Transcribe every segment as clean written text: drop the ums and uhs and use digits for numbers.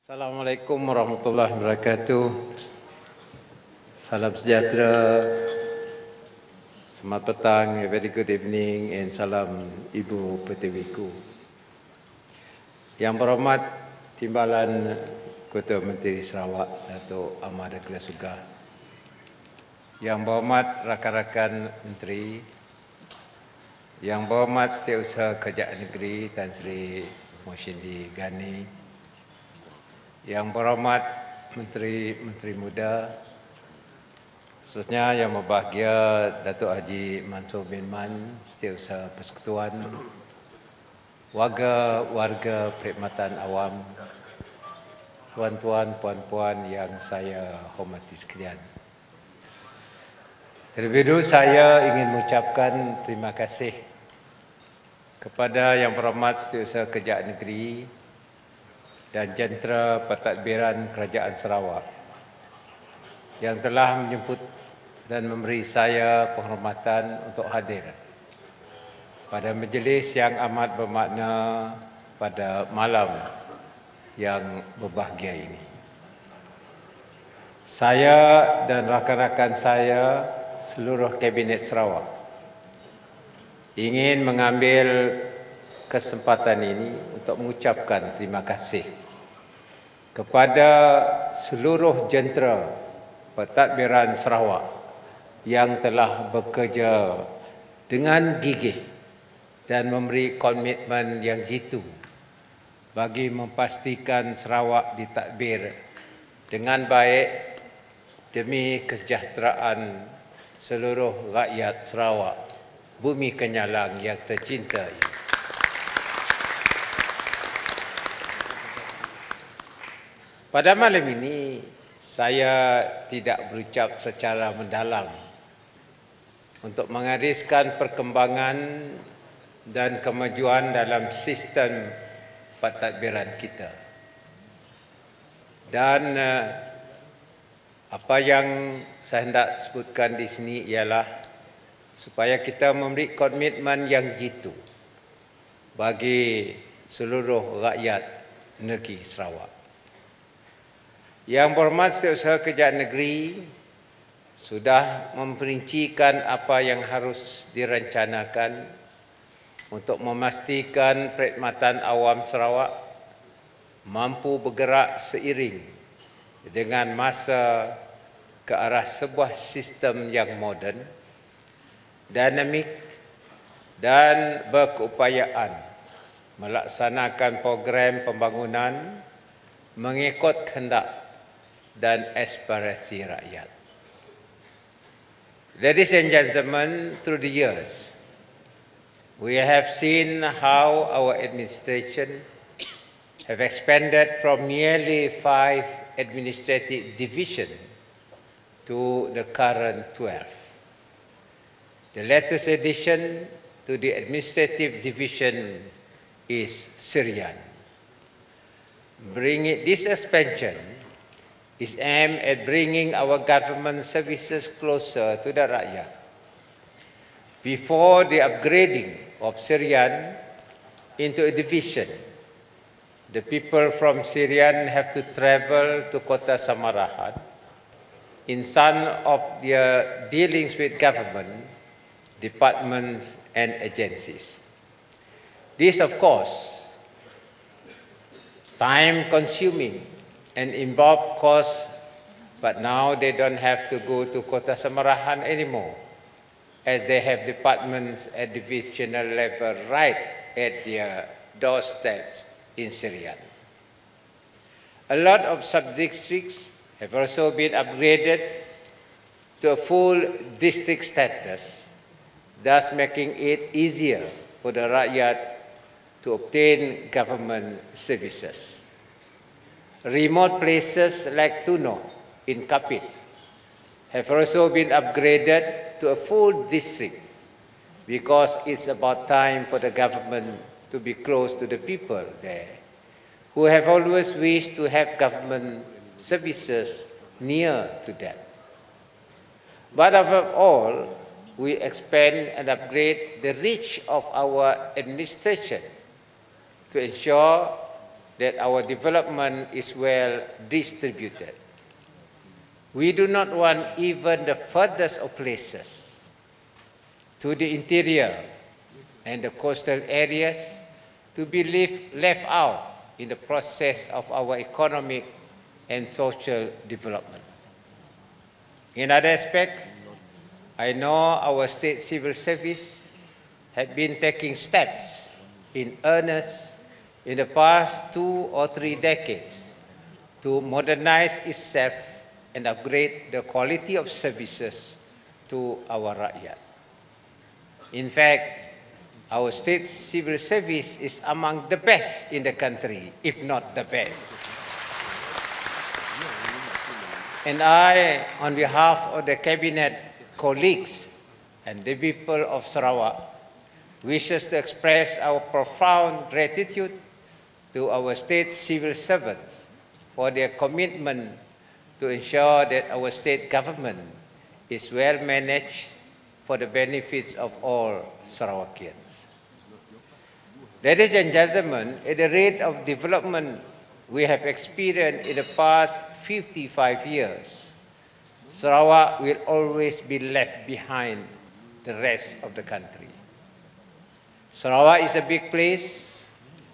Assalamualaikum warahmatullahi wabarakatuh. Salam sejahtera. Selamat petang, a very good evening, and salam Ibu Pertiwiku. Yang berhormat Timbalan Ketua Menteri Sarawak, Datuk Ahmad Degla Sugah. Yang berhormat rakan-rakan Menteri. Yang berhormat Setiausaha Kerajaan Negeri Tan Sri Moshindi Ghani. Yang berhormat Menteri Muda, seterusnya yang berbahagia Datuk Haji Mansur bin Man, Setiausaha Persekutuan, warga perkhidmatan awam, tuan-tuan, puan-puan yang saya hormati sekalian. Terlebih dahulu saya ingin mengucapkan terima kasih kepada Yang Berhormat Setiausaha Kerajaan Negeri dan Jentera Pentadbiran Kerajaan Sarawak yang telah menjemput dan memberi saya penghormatan untuk hadir pada majlis yang amat bermakna pada malam yang berbahagia ini. Saya dan rakan-rakan saya, seluruh Kabinet Sarawak, ingin mengambil kesempatan ini untuk mengucapkan terima kasih kepada seluruh jentera pentadbiran Sarawak yang telah bekerja dengan gigih dan memberi komitmen yang jitu bagi memastikan Sarawak ditadbir dengan baik demi kesejahteraan seluruh rakyat Sarawak, bumi Kenyalang yang tercinta ini. Pada malam ini, saya tidak berucap secara mendalam untuk mengariskan perkembangan dan kemajuan dalam sistem pentadbiran kita. Dan apa yang saya hendak sebutkan di sini ialah supaya kita memberi komitmen yang jitu bagi seluruh rakyat negeri Sarawak. Yang Berhormat Setiausaha Kerajaan Negeri sudah memperincikan apa yang harus direncanakan untuk memastikan perkhidmatan awam Sarawak mampu bergerak seiring dengan masa ke arah sebuah sistem yang moden, dinamik dan berkeupayaan melaksanakan program pembangunan mengikut kehendak dan aspirasi rakyat. Ladies and gentlemen, through the years, we have seen how our administration have expanded from nearly 5 administrative divisions to the current 12. The latest addition to the administrative division is Syrian. This expansion is aimed at bringing our government services closer to the rakyat. Before the upgrading of Syrian into a division, the people from Syrian have to travel to Kota Samarahan in some of their dealings with government, departments and agencies. This, of course, time-consuming and involve costs, but now they don't have to go to Kota Samarahan anymore, as they have departments at divisional level right at their doorsteps in Syrian. A lot of sub-districts have also been upgraded to a full district status, thus making it easier for the rakyat to obtain government services. Remote places like Tuno in Kapit have also been upgraded to a full district because it's about time for the government to be close to the people there who have always wished to have government services near to them. But above all, we expand and upgrade the reach of our administration to ensure that our development is well distributed. We do not want even the furthest of places to the interior and the coastal areas to be left out in the process of our economic and social development. In other aspects, I know our state civil service have been taking steps in earnest in the past 2 or 3 decades to modernize itself and upgrade the quality of services to our rakyat. In fact, our state civil service is among the best in the country, if not the best. And I, on behalf of the Cabinet colleagues and the people of Sarawak, wishes to express our profound gratitude to our state civil servants for their commitment to ensure that our state government is well managed for the benefits of all Sarawakians. Ladies and gentlemen, at the rate of development we have experienced in the past 55 years, Sarawak will always be left behind the rest of the country. Sarawak is a big place,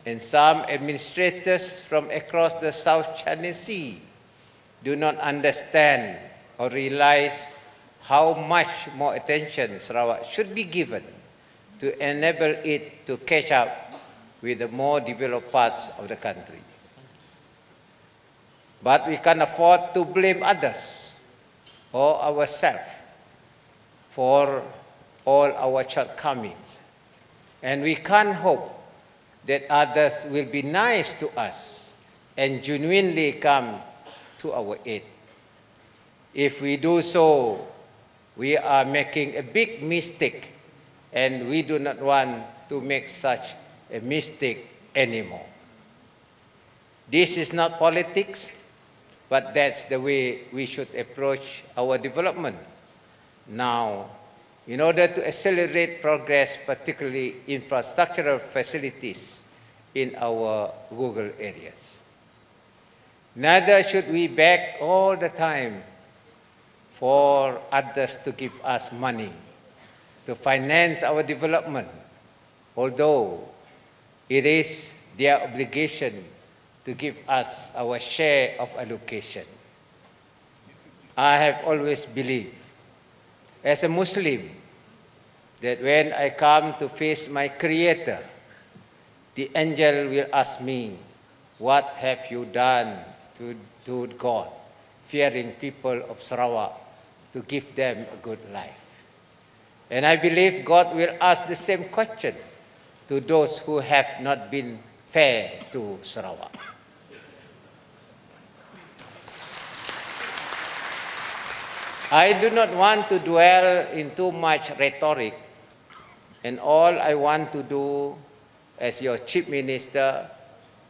and some administrators from across the South China Sea do not understand or realize how much more attention Sarawak should be given to enable it to catch up with the more developed parts of the country. But we can't afford to blame others or ourselves for all our shortcomings. And we can't hope that others will be nice to us and genuinely come to our aid. If we do so, we are making a big mistake, and we do not want to make such a mistake anymore. This is not politics, but that's the way we should approach our development now, in order to accelerate progress, particularly infrastructural facilities in our rural areas. Neither should we beg all the time for others to give us money to finance our development, although it is their obligation to give us our share of allocation. I have always believed, as a Muslim, that when I come to face my Creator, the angel will ask me, "What have you done to God, fearing people of Sarawak, to give them a good life?" And I believe God will ask the same question to those who have not been fair to Sarawak. I do not want to dwell in too much rhetoric, and all I want to do as your Chief Minister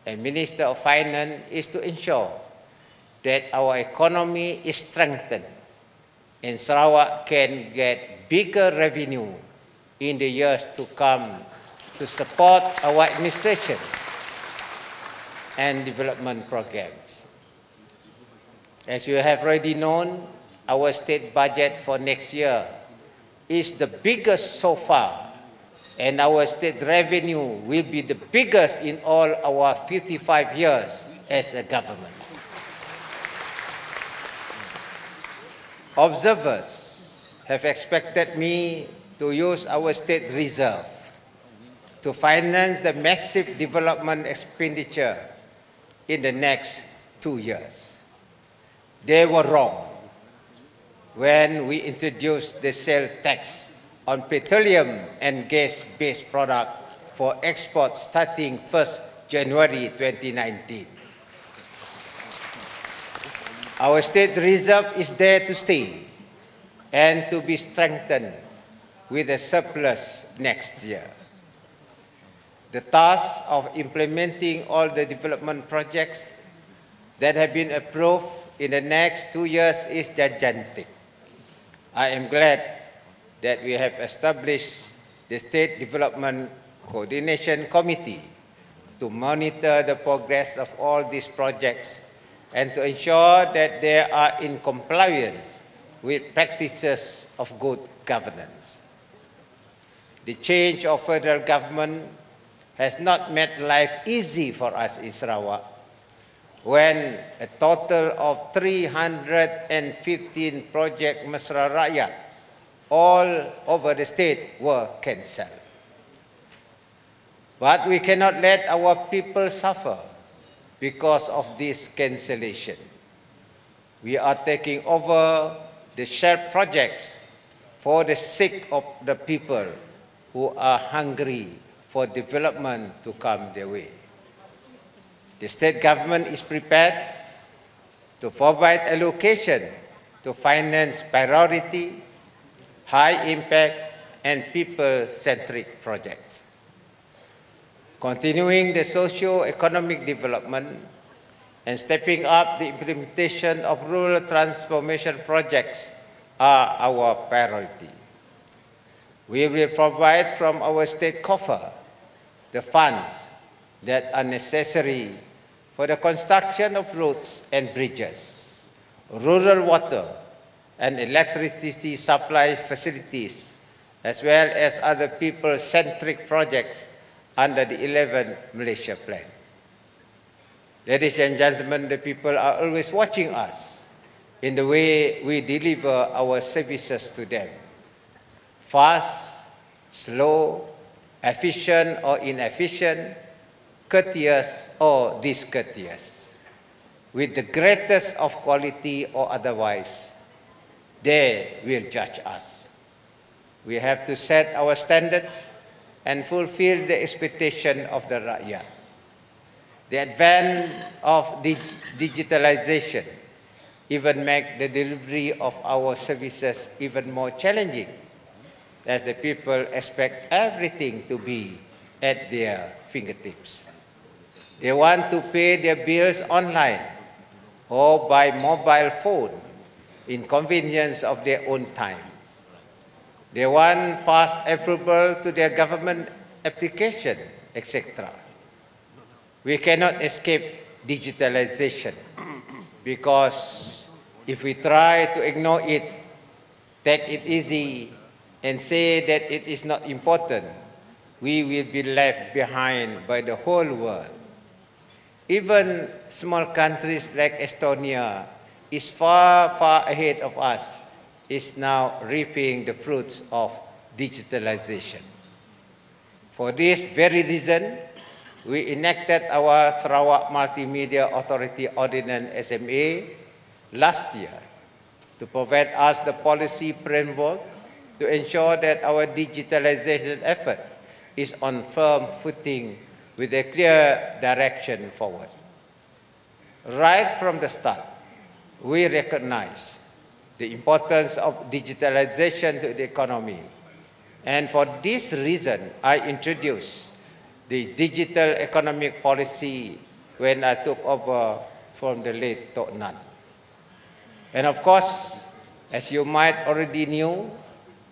and Minister of Finance is to ensure that our economy is strengthened and Sarawak can get bigger revenue in the years to come to support our administration and development programs. As you have already known, our state budget for next year is the biggest so far, and our state revenue will be the biggest in all our 55 years as a government. Observers have expected me to use our state reserve to finance the massive development expenditure in the next 2 years. They were wrong when we introduced the sale tax on petroleum and gas-based products for export starting 1st January 2019. Our state reserve is there to stay and to be strengthened with a surplus next year. The task of implementing all the development projects that have been approved in the next 2 years is gigantic. I am glad that we have established the State Development Coordination Committee to monitor the progress of all these projects and to ensure that they are in compliance with practices of good governance. The change of federal government has not made life easy for us in Sarawak, when a total of 315 projects Mesra Rakyat all over the state were cancelled. But we cannot let our people suffer because of this cancellation. We are taking over the shared projects for the sake of the people who are hungry for development to come their way. The state government is prepared to provide allocation to finance priority, high impact, and people-centric projects. Continuing the socio-economic development and stepping up the implementation of rural transformation projects are our priority. We will provide from our state coffer the funds that are necessary for the construction of roads and bridges, rural water and electricity supply facilities, as well as other people-centric projects under the 11th Malaysia Plan. Ladies and gentlemen, the people are always watching us in the way we deliver our services to them. Fast, slow, efficient or inefficient, courteous or discourteous. With the greatest of quality or otherwise, they will judge us. We have to set our standards and fulfill the expectation of the Rakyat. The advent of digitalization even make the delivery of our services even more challenging, as the people expect everything to be at their fingertips. They want to pay their bills online or by mobile phone in convenience of their own time. They want fast approval to their government application, etc. We cannot escape digitalization because if we try to ignore it, take it easy, and say that it is not important, we will be left behind by the whole world. Even small countries like Estonia is far, far ahead of us, is now reaping the fruits of digitalization. For this very reason, we enacted our Sarawak Multimedia Authority Ordinance SMA last year to provide us the policy framework to ensure that our digitalization effort is on firm footing with a clear direction forward. Right from the start, we recognize the importance of digitalization to the economy. And for this reason, I introduced the digital economic policy when I took over from the late Tok Nan. And of course, as you might already know,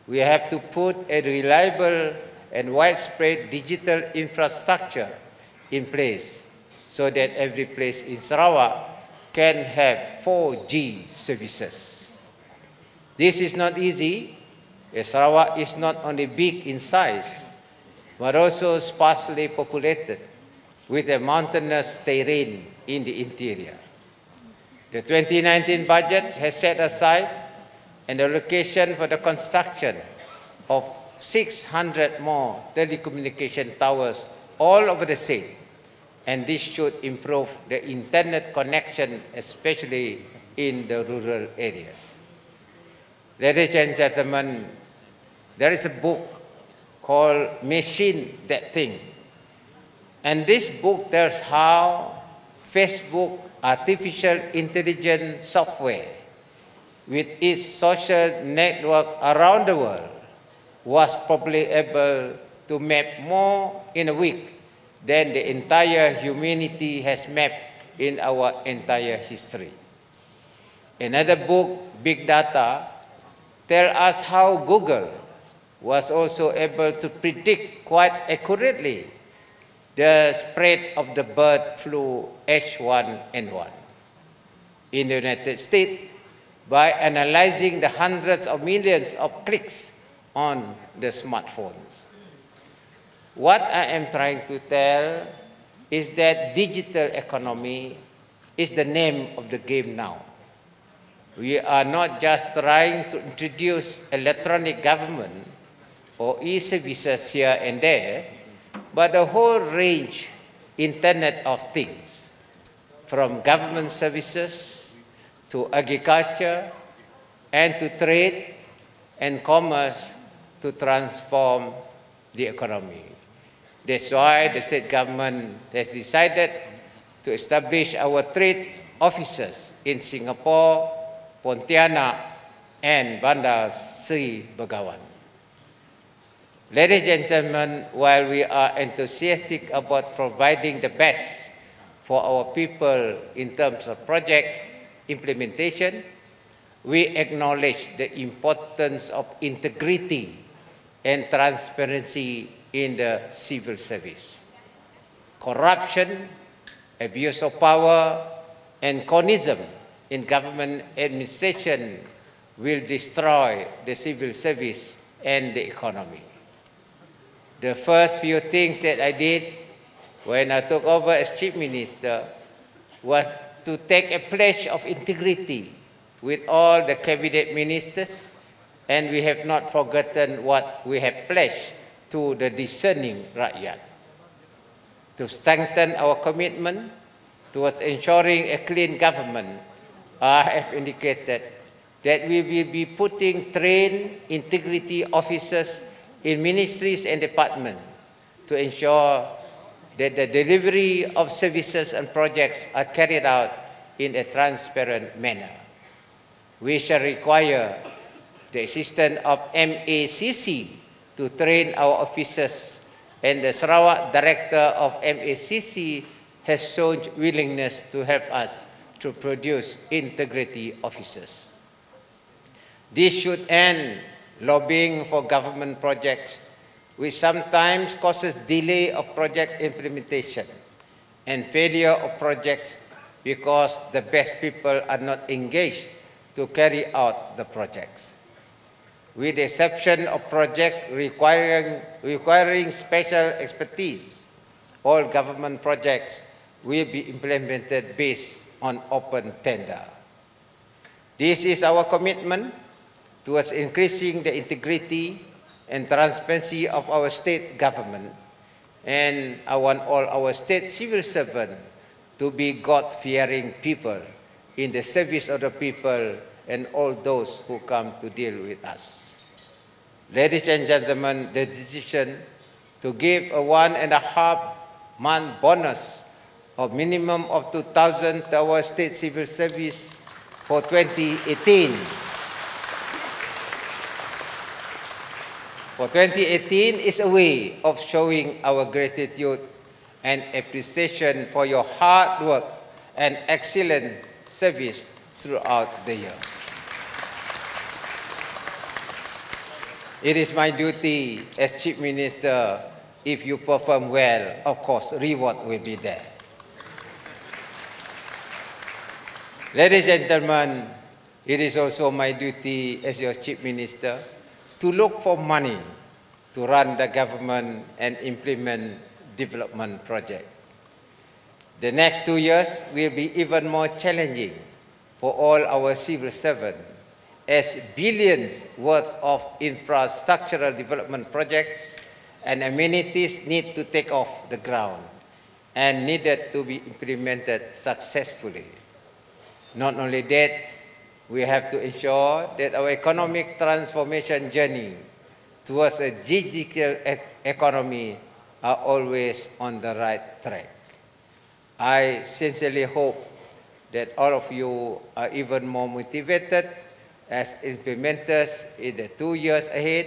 we have to put a reliable and widespread digital infrastructure in place so that every place in Sarawak can have 4G services. This is not easy, as Sarawak is not only big in size, but also sparsely populated with a mountainous terrain in the interior. The 2019 budget has set aside an allocation for the construction of 600 more telecommunication towers all over the state, and this should improve the internet connection, especially in the rural areas. Ladies and gentlemen, there is a book called Machine That Thing, and this book tells how Facebook artificial intelligence software with its social network around the world was probably able to map more in a week than the entire humanity has mapped in our entire history. Another book, Big Data, tells us how Google was also able to predict quite accurately the spread of the bird flu H1N1 in the United States by analyzing the hundreds of millions of clicks on the smartphones. What I am trying to tell is that digital economy is the name of the game now. We are not just trying to introduce electronic government or e-services here and there, but a whole range Internet of Things, from government services to agriculture and to trade and commerce to transform the economy. That's why the state government has decided to establish our trade offices in Singapore, Pontianak, and Bandar Seri Begawan. Ladies and gentlemen, while we are enthusiastic about providing the best for our people in terms of project implementation, we acknowledge the importance of integrity and transparency in the civil service. Corruption, abuse of power, and cronyism in government administration will destroy the civil service and the economy. The first few things that I did when I took over as Chief Minister was to take a pledge of integrity with all the cabinet ministers, and we have not forgotten what we have pledged to the discerning rakyat. To strengthen our commitment towards ensuring a clean government, I have indicated that we will be putting trained integrity officers in ministries and departments to ensure that the delivery of services and projects are carried out in a transparent manner. We shall require the assistance of MACC to train our officers, and the Sarawak Director of MACC has shown willingness to help us to produce integrity officers. This should end lobbying for government projects, which sometimes causes delay of project implementation and failure of projects because the best people are not engaged to carry out the projects. With the exception of projects requiring special expertise, all government projects will be implemented based on open tender. This is our commitment towards increasing the integrity and transparency of our state government, and I want all our state civil servants to be God-fearing people in the service of the people and all those who come to deal with us. Ladies and gentlemen, the decision to give a 1.5-month bonus of minimum of 2,000 to our state civil service for 2018. For 2018 is a way of showing our gratitude and appreciation for your hard work and excellent service throughout the year. It is my duty as Chief Minister, if you perform well, of course, reward will be there. Ladies and gentlemen, it is also my duty as your Chief Minister to look for money to run the government and implement development projects. The next 2 years will be even more challenging for all our civil servants, as billions worth of infrastructural development projects and amenities need to take off the ground and needed to be implemented successfully. Not only that, we have to ensure that our economic transformation journey towards a digital economy are always on the right track. I sincerely hope that all of you are even more motivated as implementers in the 2 years ahead,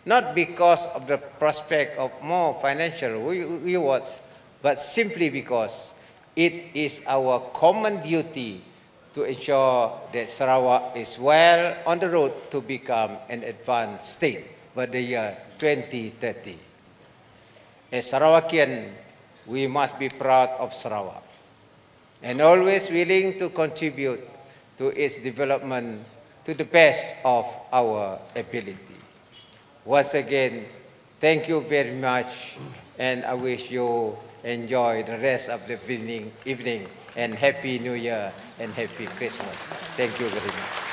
not because of the prospect of more financial rewards, but simply because it is our common duty to ensure that Sarawak is well on the road to become an advanced state by the year 2030. As Sarawakian, we must be proud of Sarawak and always willing to contribute to its development to the best of our ability. Once again, thank you very much, and I wish you enjoy the rest of the evening and Happy New Year and Happy Christmas. Thank you very much.